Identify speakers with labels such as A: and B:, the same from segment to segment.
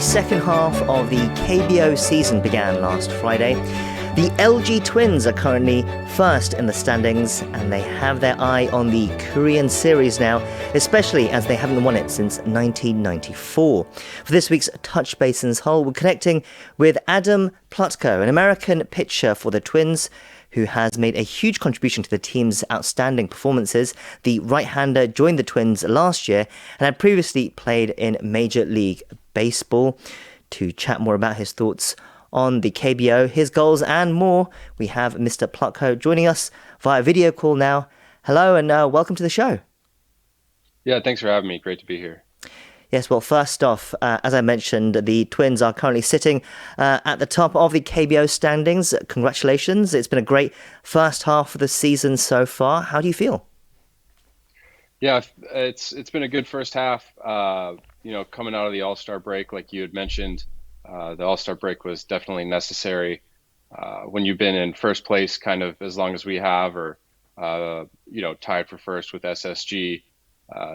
A: The second half of the KBO season began last Friday. The LG Twins are currently first in the standings, and they have their eye on the Korean series now, especially as they haven't won it since 1994. For this week's Touch Basin's Hole, we're connecting with Adam Plutko, an American pitcher for the Twins, who has made a huge contribution to the team's outstanding performances. The right-hander joined the Twins last year and had previously played in Major League Baseball. To chat more about his thoughts on the KBO, his goals and more, we have Mr. Plutko joining us via video call now. Hello and welcome to the show.
B: Yeah, thanks for having me. Great to be here.
A: Yes, well, first off, as I mentioned, the Twins are currently sitting at the top of the KBO standings. Congratulations. It's been a great first half of the season so far. How do you feel?
B: Yeah, it's been a good first half. Coming out of the All-Star break, like you had mentioned, the All-Star break was definitely necessary. When you've been in first place kind of as long as we have, or tied for first with SSG,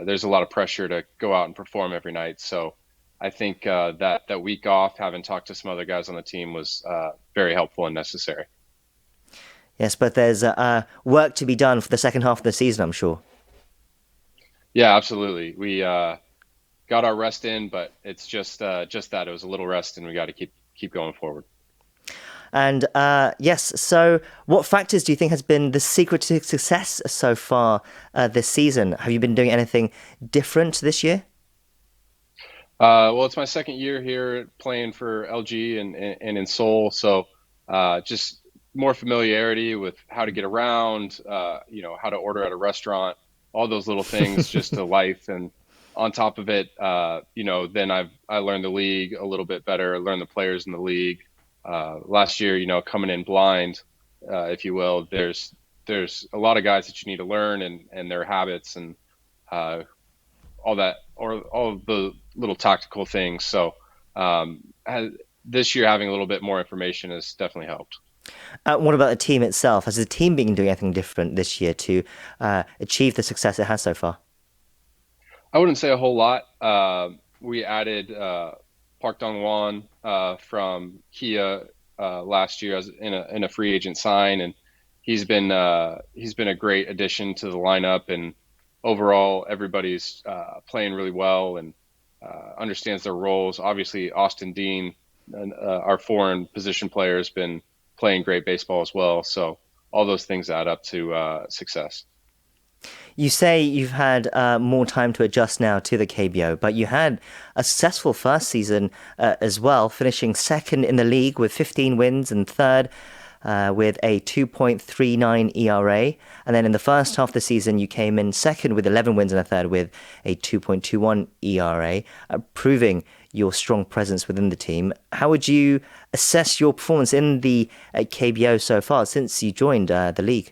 B: there's a lot of pressure to go out and perform every night. So I think that week off, having talked to some other guys on the team, was very helpful and necessary.
A: Yes, but there's work to be done for the second half of the season, I'm sure.
B: Yeah, absolutely. We got our rest in, but it's just that it was a little rest, and we got to keep going forward.
A: And yes, so what factors do you think has been the secret to success so far this season? Have you been doing anything different this year?
B: Well, it's my second year here playing for LG and in Seoul, so just more familiarity with how to get around, how to order at a restaurant, all those little things, just to life. And on top of it, then I learned the league a little bit better, learned the players in the league. Last year, coming in blind, if you will, there's a lot of guys that you need to learn and their habits and all that, or all of the little tactical things. So this year, having a little bit more information has definitely helped.
A: What about the team itself? Has the team been doing anything different this year to achieve the success it has so far?
B: I wouldn't say a whole lot. We added Park Dong-won from Kia last year as in a free agent sign, and he's been a great addition to the lineup. And overall, everybody's playing really well and understands their roles. Obviously, Austin Dean, our foreign position player, has been playing great baseball as well. So all those things add up to success.
A: You say you've had more time to adjust now to the KBO, but you had a successful first season as well, finishing second in the league with 15 wins and third with a 2.39 ERA. And then in the first half of the season, you came in second with 11 wins and a third with a 2.21 ERA, proving your strong presence within the team. How would you assess your performance in the KBO so far since you joined the league?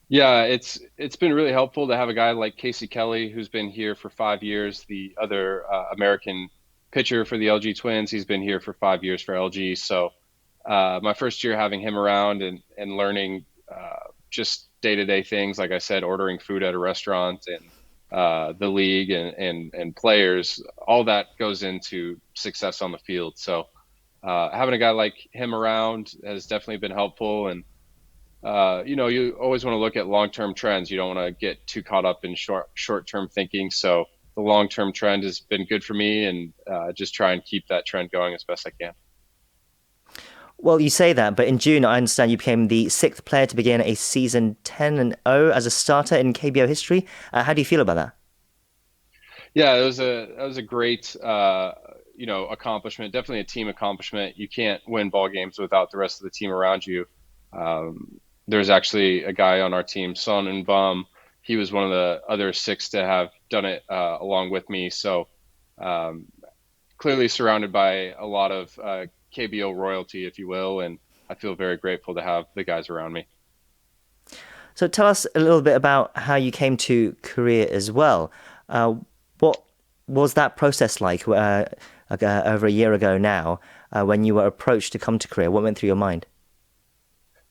B: Yeah, it's been really helpful to have a guy like Casey Kelly, who's been here for 5 years, the other American pitcher for the LG Twins. He's been here for 5 years for LG. So my first year having him around and learning just day-to-day things, like I said, ordering food at a restaurant and the league and players, all that goes into success on the field. So having a guy like him around has definitely been helpful. And you always want to look at long-term trends. You don't want to get too caught up in short-term thinking. So the long-term trend has been good for me, and just try and keep that trend going as best I can.
A: Well, you say that, but in June, I understand you became the sixth player to begin a season 10-0 as a starter in KBO history. How do you feel about that?
B: Yeah, that was a great accomplishment. Definitely a team accomplishment. You can't win ball games without the rest of the team around you. There's actually a guy on our team, Son and Bum. He was one of the other six to have done it along with me. So clearly surrounded by a lot of KBO royalty, if you will, and I feel very grateful to have the guys around me.
A: So tell us a little bit about how you came to Korea as well. What was that process like over a year ago now when you were approached to come to Korea? What went through your mind?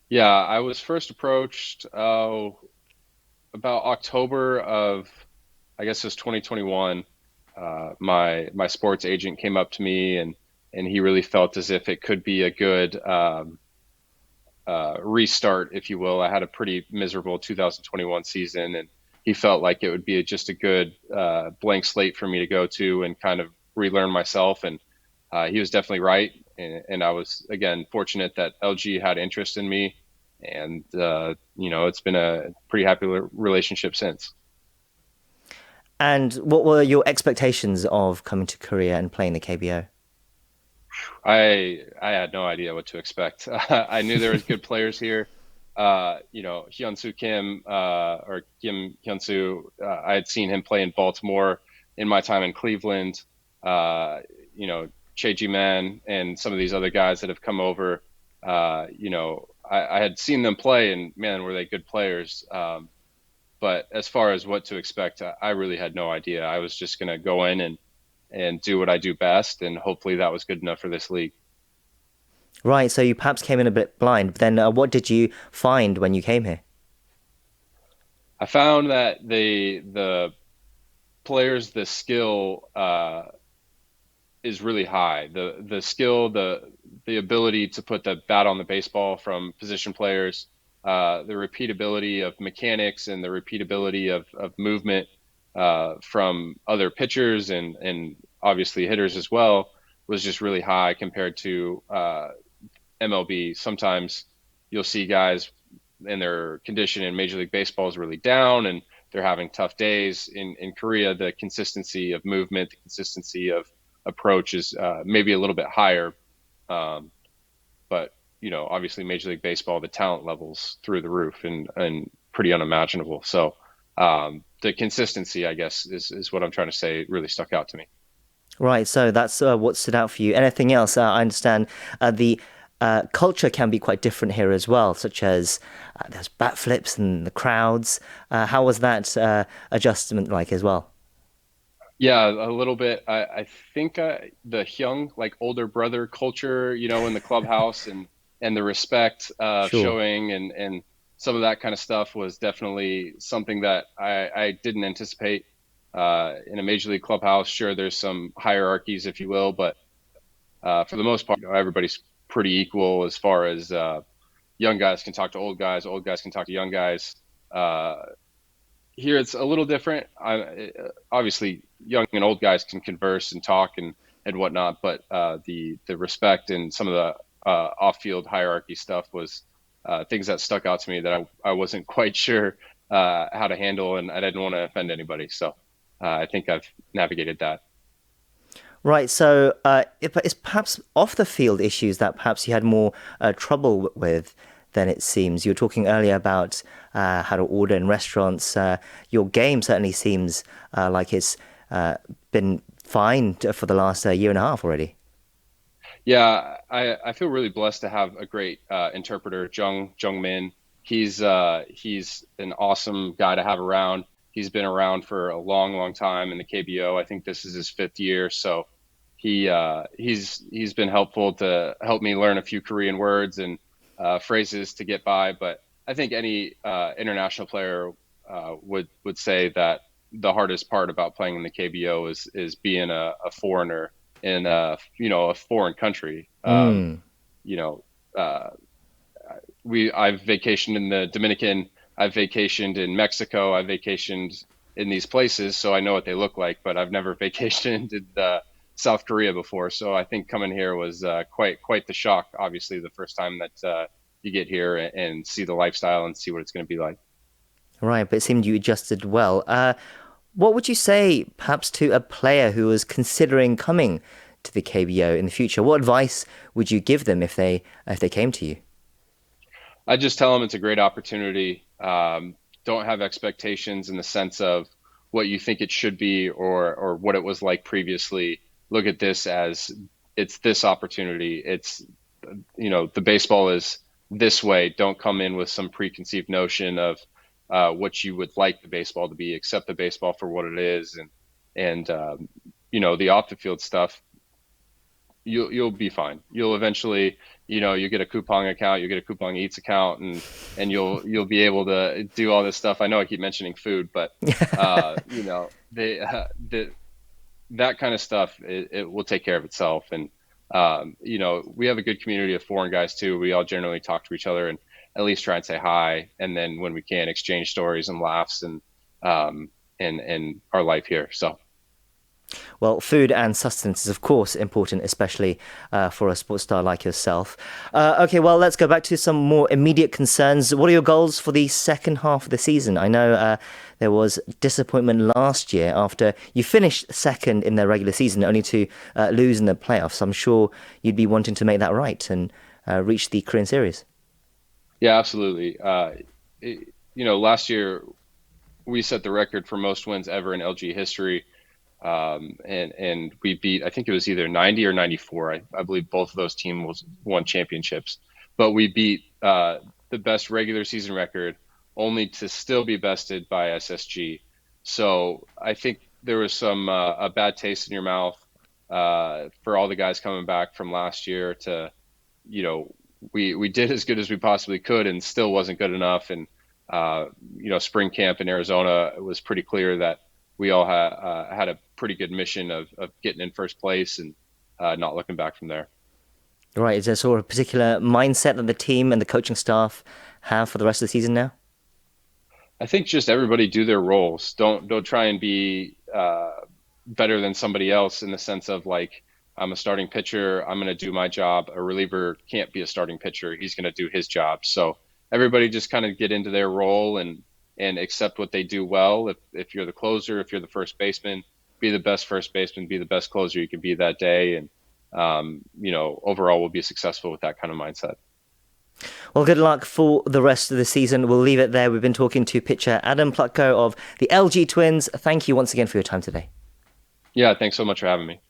B: Yeah, I was first approached about October of, I guess it was 2021. my sports agent came up to me and he really felt as if it could be a good restart, if you will. I had a pretty miserable 2021 season, and he felt like it would be just a good blank slate for me to go to and kind of relearn myself. And he was definitely right. And I was, again, fortunate that LG had interest in me. And, it's been a pretty happy relationship since.
A: And what were your expectations of coming to Korea and playing the KBO?
B: I had no idea what to expect. I knew there was good players here. Hyunsu Kim or Kim Hyunsu. I had seen him play in Baltimore in my time in Cleveland. Che Man and some of these other guys that have come over. I had seen them play, and man, were they good players. But as far as what to expect, I really had no idea. I was just going to go in and do what I do best, and hopefully that was good enough for this league.
A: Right, so you perhaps came in a bit blind. But then, what did you find when you came here?
B: I found that the players, the skill is really high. The skill, the ability to put the bat on the baseball from position players, the repeatability of mechanics and the repeatability of movement from other pitchers and obviously hitters as well was just really high compared to MLB. Sometimes you'll see guys and their condition in Major League Baseball is really down and they're having tough days. In Korea, the consistency of movement, the consistency of approach is maybe a little bit higher. Um, but, obviously Major League Baseball, the talent levels through the roof and pretty unimaginable. So the consistency, I guess, is what I'm trying to say really stuck out to me.
A: Right, so that's what stood out for you. Anything else? I understand the culture can be quite different here as well, such as there's bat flips and the crowds. How was that adjustment like as well?
B: Yeah, a little bit. I think the young, like older brother culture, in the clubhouse and the respect
A: Sure.
B: showing and some of that kind of stuff was definitely something that I didn't anticipate in a major league clubhouse. Sure, there's some hierarchies, if you will, but for the most part, everybody's pretty equal as far as young guys can talk to old guys can talk to young guys. Uh, Here it's a little different. Obviously, young and old guys can converse and talk and whatnot, but the respect and some of the off-field hierarchy stuff was things that stuck out to me that I wasn't quite sure how to handle, and I didn't want to offend anybody. So I think I've navigated that.
A: Right, so it's perhaps off the field issues that perhaps you had more trouble with than it seems. You were talking earlier about how to order in restaurants. Your game certainly seems like it's been fine for the last year and a half already.
B: Yeah, I feel really blessed to have a great interpreter, Jung Min. He's an awesome guy to have around. He's been around for a long, long time in the KBO. I think this is his fifth year, so he's been helpful to help me learn a few Korean words and phrases to get by. But I think any international player would say that the hardest part about playing in the KBO is being a foreigner in a foreign country.
A: Mm.
B: You know, uh, I've vacationed in the Dominican, I've vacationed in Mexico, I've vacationed in these places, so I know what they look like. But I've never vacationed in South Korea before, so I think coming here was quite the shock. Obviously, the first time that you get here and see the lifestyle and see what it's going to be like.
A: Right, but it seemed you adjusted well. What would you say, perhaps, to a player who was considering coming to the KBO in the future? What advice would you give them if they came to you?
B: I just tell them it's a great opportunity. Don't have expectations in the sense of what you think it should be or what it was like previously. Look at this as it's this opportunity. It's the baseball is this way. Don't come in with some preconceived notion of what you would like the baseball to be. Accept the baseball for what it is, and the off the field stuff. You'll be fine. You'll eventually, you get a coupon account, you get a coupon eats account, and you'll be able to do all this stuff. I know I keep mentioning food, but the that kind of stuff, it will take care of itself. And we have a good community of foreign guys too. We all generally talk to each other and at least try and say hi, and then when we can, exchange stories and laughs and our life here. So.
A: Well, food and sustenance is, of course, important, especially for a sports star like yourself. Okay, well, let's go back to some more immediate concerns. What are your goals for the second half of the season? I know there was disappointment last year after you finished second in the regular season, only to lose in the playoffs. I'm sure you'd be wanting to make that right and reach the Korean Series.
B: Yeah, absolutely. Last year we set the record for most wins ever in LG history. And we beat, I think it was either 90 or 94. I believe both of those teams won championships, but we beat the best regular season record only to still be bested by SSG. So I think there was some a bad taste in your mouth for all the guys coming back from last year to, we did as good as we possibly could and still wasn't good enough. And spring camp in Arizona, it was pretty clear that we all had a pretty good mission of getting in first place and not looking back from there.
A: Right. Is there sort of a particular mindset that the team and the coaching staff have for the rest of the season now?
B: I think just everybody do their roles. Don't try and be better than somebody else in the sense of like, I'm a starting pitcher, I'm going to do my job. A reliever can't be a starting pitcher. He's going to do his job. So everybody just kind of get into their role and accept what they do well. If you're the closer, if you're the first baseman, be the best first baseman, be the best closer you can be that day. And, overall we'll be successful with that kind of mindset.
A: Well, good luck for the rest of the season. We'll leave it there. We've been talking to pitcher Adam Plutko of the LG Twins. Thank you once again for your time today.
B: Yeah, thanks so much for having me.